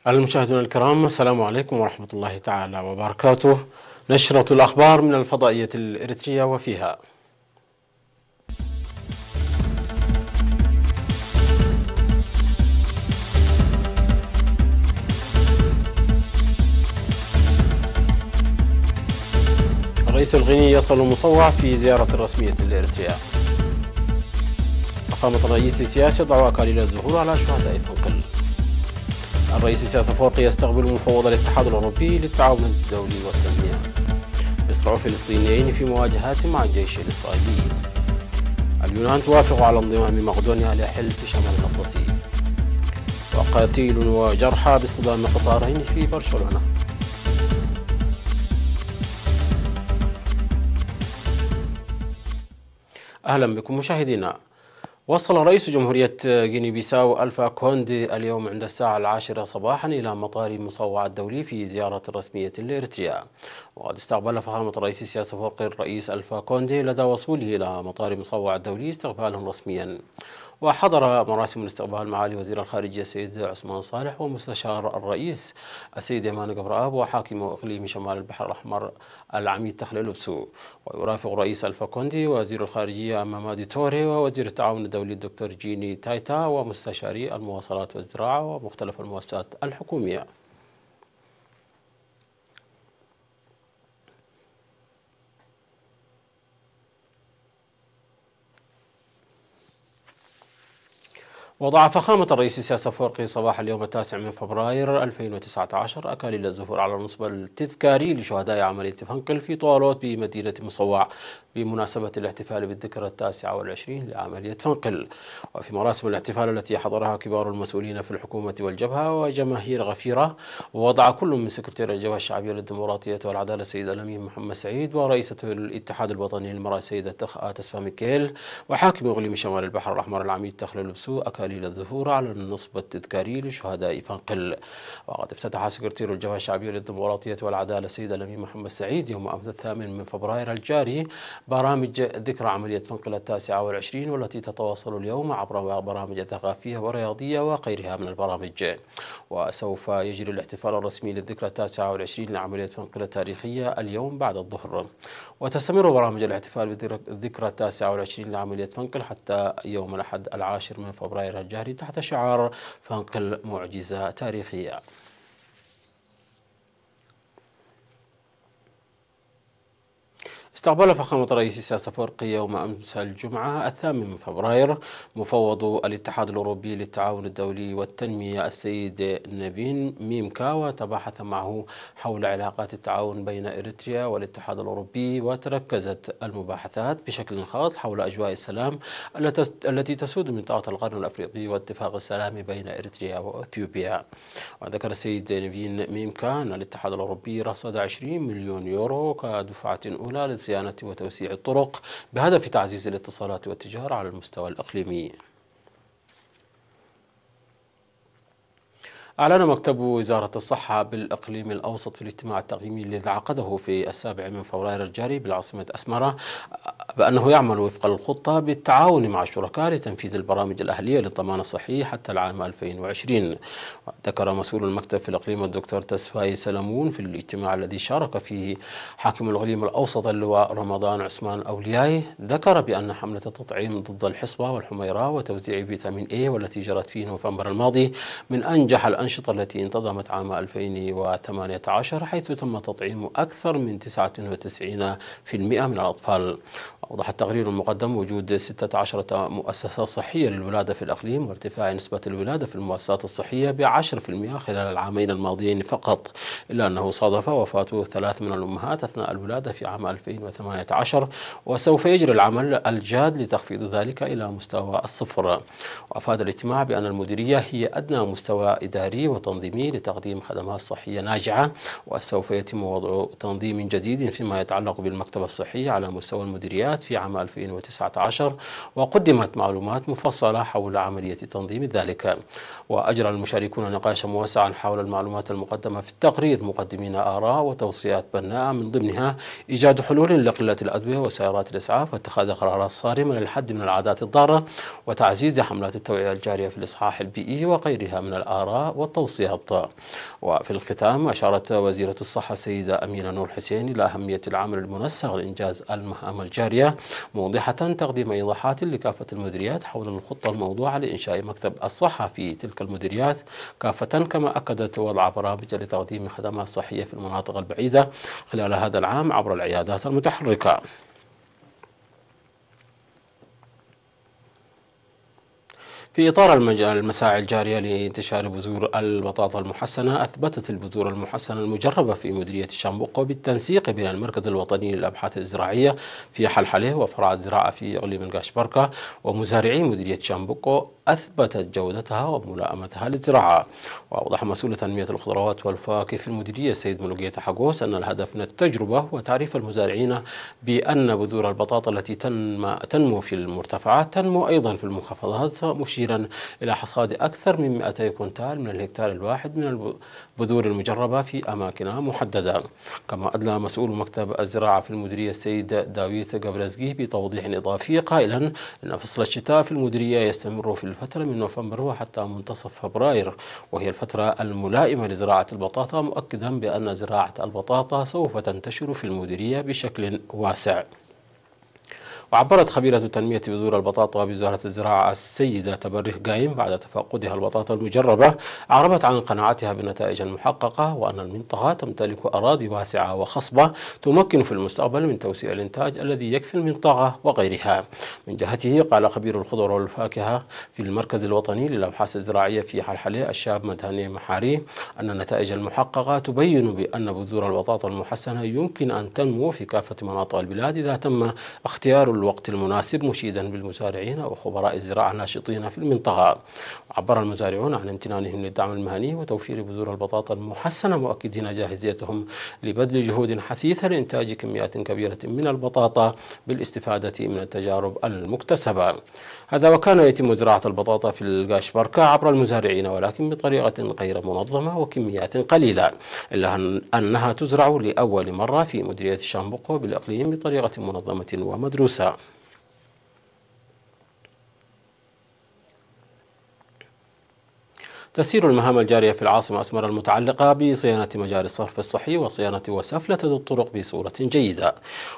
المشاهدون الكرام، السلام عليكم ورحمة الله تعالى وبركاته. نشرة الأخبار من الفضائية الإريترية، وفيها الرئيس الغيني يصل مصوع في زيارة رسمية لإريتريا. فخامة الرئيس السياسي يضع أكاليل الزهور على شهداء فنقل. الرئيس السياسي أفورقي يستقبل مفوض الاتحاد الأوروبي للتعاون الدولي والتنمية. مصر وفلسطينيين في مواجهات مع الجيش الإسرائيلي. اليونان توافق على انضمام مقدونيا لحلف شمال الأطلسي. وقتيل وجرحى باصطدام قطارين في برشلونة. أهلا بكم مشاهدينا. وصل رئيس جمهورية غيني بيساو ألفا كوندي اليوم عند الساعة 10 صباحا إلى مطار مصوع الدولي في زيارة رسمية لإريتريا. وقد استقبل فخامة الرئيس السياسي أفورقي الرئيس ألفا كوندي لدى وصوله إلى مطار مصوع الدولي استقبالا رسميا. وحضر مراسم الاستقبال معالي وزير الخارجية السيد عثمان صالح ومستشار الرئيس السيد يمان قبرآب وحاكم إقليم شمال البحر الأحمر العميد تخليل بسو. ويرافق رئيس ألفا كوندي وزير الخارجية مامادي توري ووزير التعاون الدولي الدكتور جيني تايتا ومستشاري المواصلات والزراعة ومختلف المؤسسات الحكومية. وضع فخامة الرئيس السياسي أفورقي صباح اليوم 9 من فبراير 2019 أكاليل الزهور على النصب التذكاري لشهداء عملية فنقل في طوالوت بمدينة مصوع بمناسبة الاحتفال بالذكرى 29 لعملية فنقل. وفي مراسم الاحتفال التي حضرها كبار المسؤولين في الحكومة والجبهة وجماهير غفيرة، ووضع كل من سكرتير الجبهة الشعبية للديمقراطية والعدالة السيد الأمين محمد سعيد ورئيسة الاتحاد الوطني للمرأة السيدة تسفا ميكيل وحاكم إقليم شمال البحر الأحمر العميد تخليل بسو أكاليل الظهور على النصب التذكاري لشهداء فنقل. وقد افتتح سكرتير الجبهة الشعبية للديمقراطية والعدالة السيد الأمين محمد سعيد يوم أمس 8 من فبراير الجاري برامج ذكرى عملية فنقل 29 والتي تتواصل اليوم عبر برامج ثقافية ورياضية وغيرها من البرامج. وسوف يجري الاحتفال الرسمي للذكرى 29 لعملية فنقل التاريخية اليوم بعد الظهر. وتستمر برامج الاحتفال بالذكرى 29 لعملية فنقل حتى يوم الأحد 10 من فبراير الجاري تحت شعار فنقل معجزة تاريخية. استقبل فخامة الرئيس السياسي أفورقي يوم أمس الجمعة 8 من فبراير مفوض الاتحاد الأوروبي للتعاون الدولي والتنمية السيد نيفين ميمكا، وتباحث معه حول علاقات التعاون بين إريتريا والاتحاد الأوروبي. وتركزت المباحثات بشكل خاص حول أجواء السلام التي تسود منطقة القرن الأفريقي واتفاق السلام بين إريتريا وإثيوبيا. وذكر السيد نيفين ميمكا أن الاتحاد الأوروبي رصد 20 مليون يورو كدفعة أولى صيانة وتوسيع الطرق بهدف تعزيز الاتصالات والتجارة على المستوى الإقليمي. أعلن مكتب وزارة الصحة بالإقليم الأوسط في الاجتماع التقييمي الذي عقده في 7 من فبراير الجاري بالعاصمة أسمرة بأنه يعمل وفق الخطة بالتعاون مع الشركاء لتنفيذ البرامج الأهلية للضمان الصحي حتى العام 2020. ذكر مسؤول المكتب في الإقليم الدكتور تسفاي سلمون في الاجتماع الذي شارك فيه حاكم الإقليم الأوسط اللواء رمضان عثمان أولياي، ذكر بأن حملة التطعيم ضد الحصبة والحميرة وتوزيع فيتامين A والتي جرت في نوفمبر الماضي من أنجح الأنشطة التي انتظمت عام 2018، حيث تم تطعيم أكثر من 99% من الأطفال. أوضح التقرير المقدم وجود 16 مؤسسة صحية للولادة في الإقليم وارتفاع نسبة الولادة في المؤسسات الصحية ب10% خلال العامين الماضيين فقط، إلا أنه صادف وفاة 3 من الأمهات أثناء الولادة في عام 2018، وسوف يجري العمل الجاد لتخفيض ذلك إلى مستوى الصفر. وأفاد الاجتماع بأن المديرية هي أدنى مستوى إداري وتنظيمي لتقديم خدمات صحية ناجعة، وسوف يتم وضع تنظيم جديد فيما يتعلق بالمكتب الصحي على مستوى المديريات في عام 2019، وقدمت معلومات مفصلة حول عملية تنظيم ذلك. وأجرى المشاركون نقاشا موسعا حول المعلومات المقدمة في التقرير، مقدمين آراء وتوصيات بناءة من ضمنها إيجاد حلول لقلة الأدوية وسيارات الإسعاف واتخاذ قرارات صارمة للحد من العادات الضارة وتعزيز حملات التوعية الجارية في الإصحاح البيئي وغيرها من الآراء والتوصيات. وفي الختام أشارت وزيرة الصحة السيدة أمينة نور حسين إلى أهمية العمل المنسق لإنجاز المهام الجارية، موضحة تقديم إيضاحات لكافة المديريات حول الخطة الموضوعة لإنشاء مكتب الصحة في تلك المديريات كافة، كما أكدت وضع برامج لتقديم خدمات صحية في المناطق البعيدة خلال هذا العام عبر العيادات المتحركة. في إطار المساعي الجارية لانتشار بذور البطاطا المحسنة، أثبتت البذور المحسنة المجربة في مديرية شامبوقو بالتنسيق بين المركز الوطني للأبحاث الزراعية في حلحلة وفرع الزراعة في إقليم القاشبركة ومزارعي مديرية شامبوقو أثبتت جودتها وملائمتها للزراعة. وأوضح مسؤول تنمية الخضروات والفواكه في المديرية السيد ملوقية حقوس أن الهدف من التجربة هو تعريف المزارعين بأن بذور البطاطا التي تنمو في المرتفعات تنمو أيضا في المنخفضات، مشيرا إلى حصاد أكثر من 200 كونتال من الهكتار الواحد من البذور المجربة في أماكن محددة. كما أدلى مسؤول مكتب الزراعة في المديرية السيد داويت قبرزقي بتوضيح إضافي قائلا أن فصل الشتاء في المديرية يستمر في الفترة من نوفمبر وحتى منتصف فبراير، وهي الفترة الملائمة لزراعة البطاطا، مؤكدا بأن زراعة البطاطا سوف تنتشر في المديرية بشكل واسع. وعبرت خبيرة تنمية بذور البطاطا بوزارة الزراعة السيدة تبرك قايم بعد تفقدها البطاطا المجربة، أعربت عن قناعتها بالنتائج المحققة وأن المنطقة تمتلك أراضي واسعة وخصبة تمكن في المستقبل من توسيع الإنتاج الذي يكفي المنطقة وغيرها. من جهته قال خبير الخضر والفاكهة في المركز الوطني للأبحاث الزراعية في حلحلة الشاب مدهني محاري أن النتائج المحققة تبين بأن بذور البطاطا المحسنة يمكن أن تنمو في كافة مناطق البلاد إذا تم اختيار الوقت المناسب، مشيدا بالمزارعين وخبراء الزراعة الناشطين في المنطقة. عبر المزارعون عن امتنانهم للدعم المهني وتوفير بذور البطاطا المحسنة، مؤكدين جاهزيتهم لبذل جهود حثيثة لإنتاج كميات كبيرة من البطاطا بالاستفادة من التجارب المكتسبة. هذا وكان يتم زراعة البطاطا في القاشبركة عبر المزارعين، ولكن بطريقة غير منظمة وكميات قليلة، إلا أنها تزرع لأول مرة في مديرية شامبوقو بالإقليم بطريقة منظمة ومدروسة. تسير المهام الجارية في العاصمة أسمر المتعلقة بصيانة مجاري الصرف الصحي وصيانة وسفلة الطرق بصورة جيدة،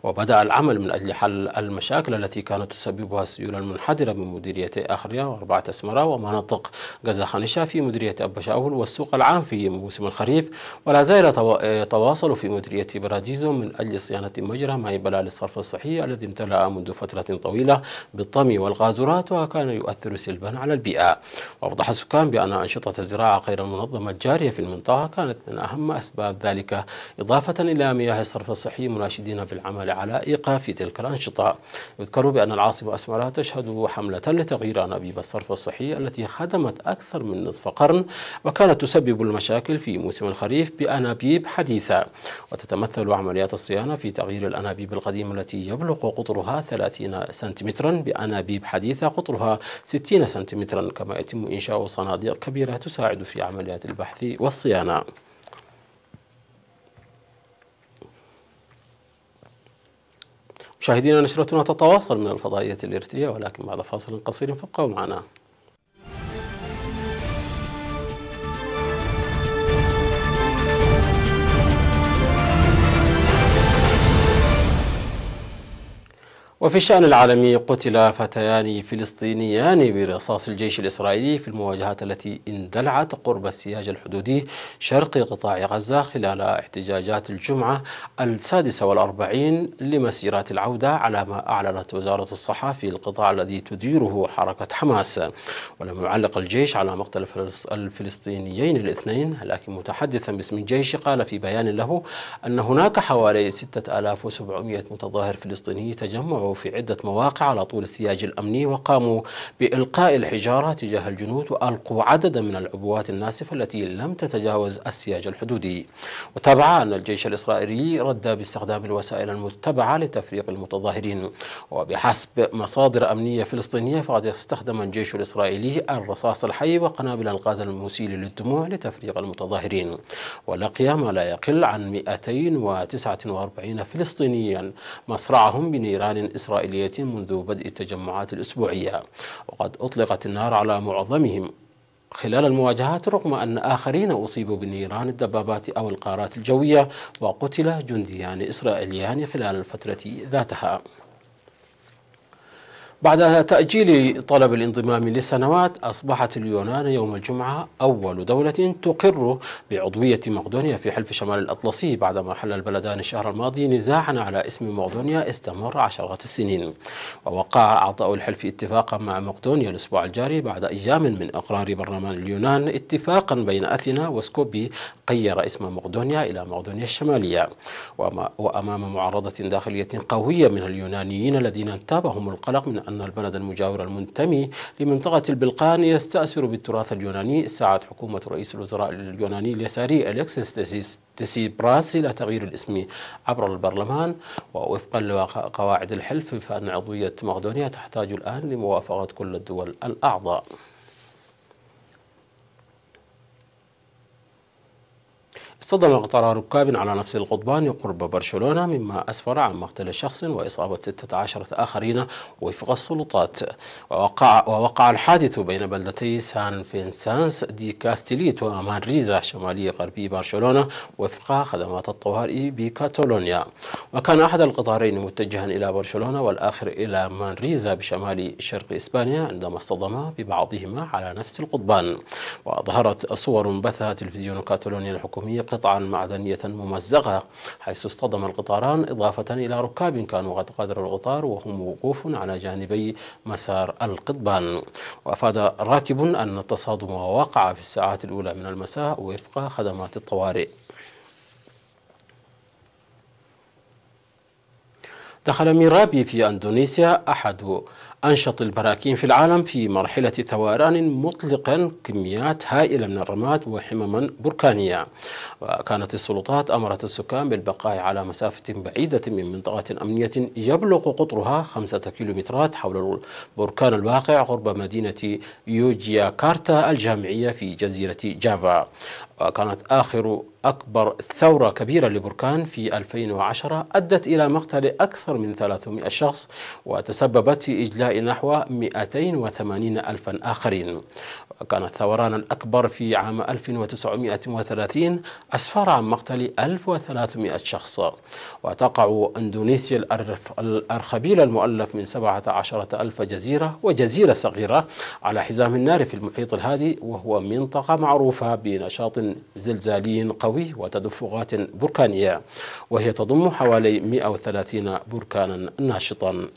وبدأ العمل من أجل حل المشاكل التي كانت تسببها السيول المنحدرة من مديرية أخريا وأربعة أسمرة ومناطق غزة خانشة في مديرية أبا شاول والسوق العام في موسم الخريف. ولا زال يتواصل في مديرية براديزو من أجل صيانة مجرى ماء بلال الصرف الصحي الذي امتلأ منذ فترة طويلة بالطمي والغازورات وكان يؤثر سلبا على البيئة. وأوضح السكان بأن أنشطة الزراعة غير المنظمة الجارية في المنطقة كانت من أهم أسباب ذلك، إضافة إلى مياه الصرف الصحي، مناشدين بالعمل على إيقاف تلك الأنشطة. يذكر بأن العاصمة أسمرة تشهد حملة لتغيير أنابيب الصرف الصحي التي خدمت أكثر من نصف قرن وكانت تسبب المشاكل في موسم الخريف بأنابيب حديثة. وتتمثل عمليات الصيانة في تغيير الأنابيب القديمة التي يبلغ قطرها 30 سنتيمترا بأنابيب حديثة قطرها 60 سنتيمترا، كما يتم إنشاء صناديق كبيرة تساعد في عمليات البحث والصيانة. مشاهدينا، نشرتنا تتواصل من الفضائية الإرثية، ولكن بعد فاصل قصير فابقوا معنا. وفي الشأن العالمي، قتل فتيان فلسطينيان برصاص الجيش الإسرائيلي في المواجهات التي اندلعت قرب السياج الحدودي شرق قطاع غزة خلال احتجاجات الجمعة 46 لمسيرات العودة، على ما أعلنت وزارة الصحة في القطاع الذي تديره حركة حماس. ولم يعلق الجيش على مقتل الفلسطينيين الاثنين، لكن متحدثا باسم الجيش قال في بيان له أن هناك حوالي 6700 متظاهر فلسطيني تجمعوا في عدة مواقع على طول السياج الأمني وقاموا بإلقاء الحجارة تجاه الجنود وألقوا عددا من العبوات الناسفة التي لم تتجاوز السياج الحدودي. وتابع أن الجيش الإسرائيلي رد باستخدام الوسائل المتبعة لتفريق المتظاهرين. وبحسب مصادر أمنية فلسطينية، فقد استخدم الجيش الإسرائيلي الرصاص الحي وقنابل الغاز المسيل للدموع لتفريق المتظاهرين. ولقي ما لا يقل عن 249 فلسطينيا مصرعهم بنيران إسرائيلية منذ بدء التجمعات الأسبوعية، وقد أطلقت النار على معظمهم خلال المواجهات، رغم أن آخرين أصيبوا بنيران الدبابات أو القارات الجوية، وقتل جنديان إسرائيليان خلال الفترة ذاتها. بعد تأجيل طلب الانضمام لسنوات، أصبحت اليونان يوم الجمعة أول دولة تقر بعضوية مقدونيا في حلف شمال الأطلسي، بعدما حل البلدان الشهر الماضي نزاعا على اسم مقدونيا استمر عشرات السنين. ووقع أعضاء الحلف اتفاقا مع مقدونيا الأسبوع الجاري بعد أيام من إقرار برلمان اليونان اتفاقا بين أثينا وسكوبي غير اسم مقدونيا إلى مقدونيا الشمالية. وأمام معارضة داخلية قوية من اليونانيين الذين انتابهم القلق من أن البلد المجاور المنتمي لمنطقة البلقان يستأثر بالتراث اليوناني، سعت حكومة رئيس الوزراء اليوناني اليساري أليكسيس تسيبراس إلى تغيير الاسم عبر البرلمان. ووفقا لقواعد الحلف، فإن عضوية مقدونيا تحتاج الآن لموافقة كل الدول الأعضاء. اصطدم قطار ركاب على نفس القضبان قرب برشلونة، مما أسفر عن مقتل شخص وإصابة 16 آخرين وفق السلطات. ووقع الحادث بين بلدتي سان فينسانس دي كاستيليت ومانريزا شمالي غربي برشلونة وفق خدمات الطوارئ بكاتالونيا. وكان أحد القطارين متجها إلى برشلونة والآخر إلى مانريزا بشمال شرق إسبانيا عندما اصطدما ببعضهما على نفس القضبان. وظهرت صور بثها تلفزيون كاتالونيا الحكومي قطعا معدنية ممزقة حيث اصطدم القطاران، إضافة إلى ركاب كانوا قد غادروا القطار وهم وقوف على جانبي مسار القضبان. وأفاد راكب أن التصادم وقع في الساعات الأولى من المساء وفق خدمات الطوارئ. دخل ميرابي في أندونيسيا أحد أنشط البراكين في العالم في مرحلة ثوران، مطلقا كميات هائلة من الرماد وحمما بركانية. وكانت السلطات أمرت السكان بالبقاء على مسافة بعيدة من منطقة أمنية يبلغ قطرها 5 كيلومترات حول البركان الواقع قرب مدينة يوجياكارتا الجامعية في جزيرة جافا. وكانت أكبر ثورة كبيرة لبركان في 2010 أدت إلى مقتل أكثر من 300 شخص وتسببت في إجلاء نحو 280 ألفا آخرين. وكان الثوران الأكبر في عام 1930 أسفر عن مقتل 1300 شخص. وتقع أندونيسيا الأرخبيل المؤلف من 17,000 جزيرة وجزيرة صغيرة على حزام النار في المحيط الهادي، وهو منطقة معروفة بنشاط زلزالي قوي وتدفقات بركانية، وهي تضم حوالي 130 بركانا ناشطا.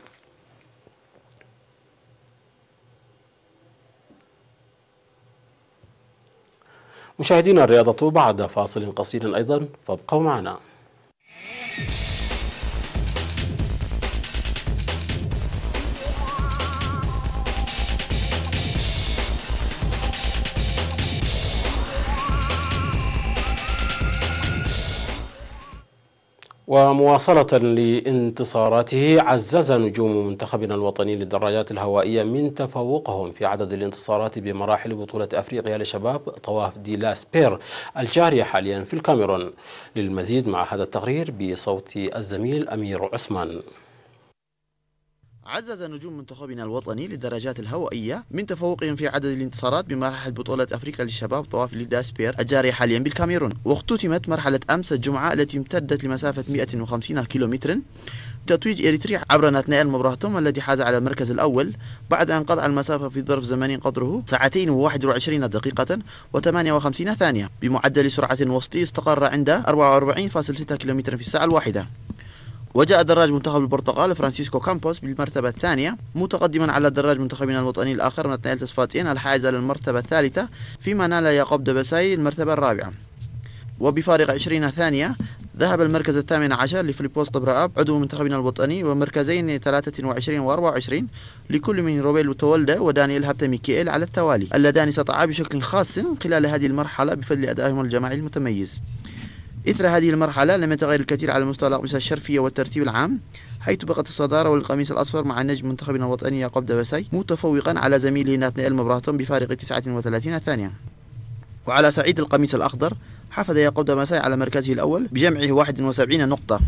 مشاهدينا، الرياضة بعد فاصل قصير أيضا، فابقوا معنا. ومواصلة لانتصاراته، عزز نجوم منتخبنا الوطني للدراجات الهوائية من تفوقهم في عدد الانتصارات بمراحل بطولة أفريقيا لشباب طواف دي لا سبير الجارية حاليا في الكاميرون. للمزيد مع هذا التقرير بصوت الزميل أمير عثمان. عزز نجوم منتخبنا الوطني للدراجات الهوائية من تفوقهم في عدد الانتصارات بمراحل بطولة أفريقيا للشباب طواف لي سبير الجارية حاليا بالكاميرون. واختتمت مرحلة أمس الجمعة التي امتدت لمسافة 150 كيلومترا تتويج إريتريا عبر ناتنائيل مبراهتوم الذي حاز على المركز الأول بعد أن قطع المسافة في ظرف زمني قدره 2 ساعات و21 دقيقة و58 ثانية بمعدل سرعة وسطي استقر عند 44.6 كيلومتر في الساعة الواحدة. وجاء دراج منتخب البرتغال فرانسيسكو كامبوس بالمرتبة الثانية، متقدما على دراج منتخبنا الوطني الآخر ناتنائيل تصفاتين الحائز على المرتبة الثالثة، فيما نال يعقوب دبساي المرتبة الرابعة. وبفارق 20 ثانية ذهب المركز الثامن عشر لفيليبوس قبرآب عضو منتخبنا الوطني، ومركزين 23 و24 لكل من روبيل تولدا ودانيال هابتا ميكيل على التوالي، اللذان سطعا بشكل خاص خلال هذه المرحلة بفضل أدائهم الجماعي المتميز. إثر هذه المرحلة لم يتغير الكثير على مستوى الأقمصة الشرفية والترتيب العام، حيث بقت الصدارة والقميص الأصفر مع النجم منتخبنا الوطني يعقوب دبساي متفوقا على زميله ناتنائيل مبراهتوم بفارق 39 ثانية. وعلى صعيد القميص الأخضر حافظ يعقوب دبساي على مركزه الأول بجمعه 71 نقطة.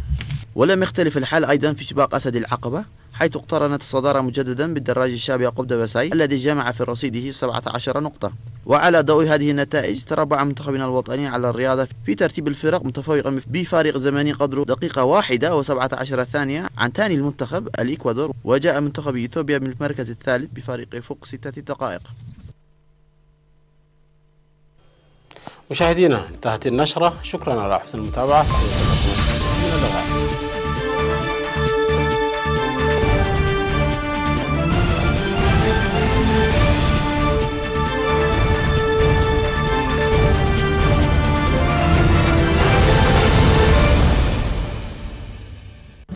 ولم يختلف الحال أيضا في سباق أسد العقبة، حيث اقترنت الصدارة مجددا بالدراج الشاب يعقوب دبساي الذي جمع في رصيده 17 نقطة. وعلى ضوء هذه النتائج تربع منتخبنا الوطني على الرياضة في ترتيب الفرق متفوقا بفارق زمني قدره دقيقة 1:17 ثانية عن ثاني المنتخب الإكوادور، وجاء منتخب إثيوبيا من المركز الثالث بفارق فوق 6 دقائق. مشاهدينا، انتهت النشرة. شكرا على حسن المتابعة.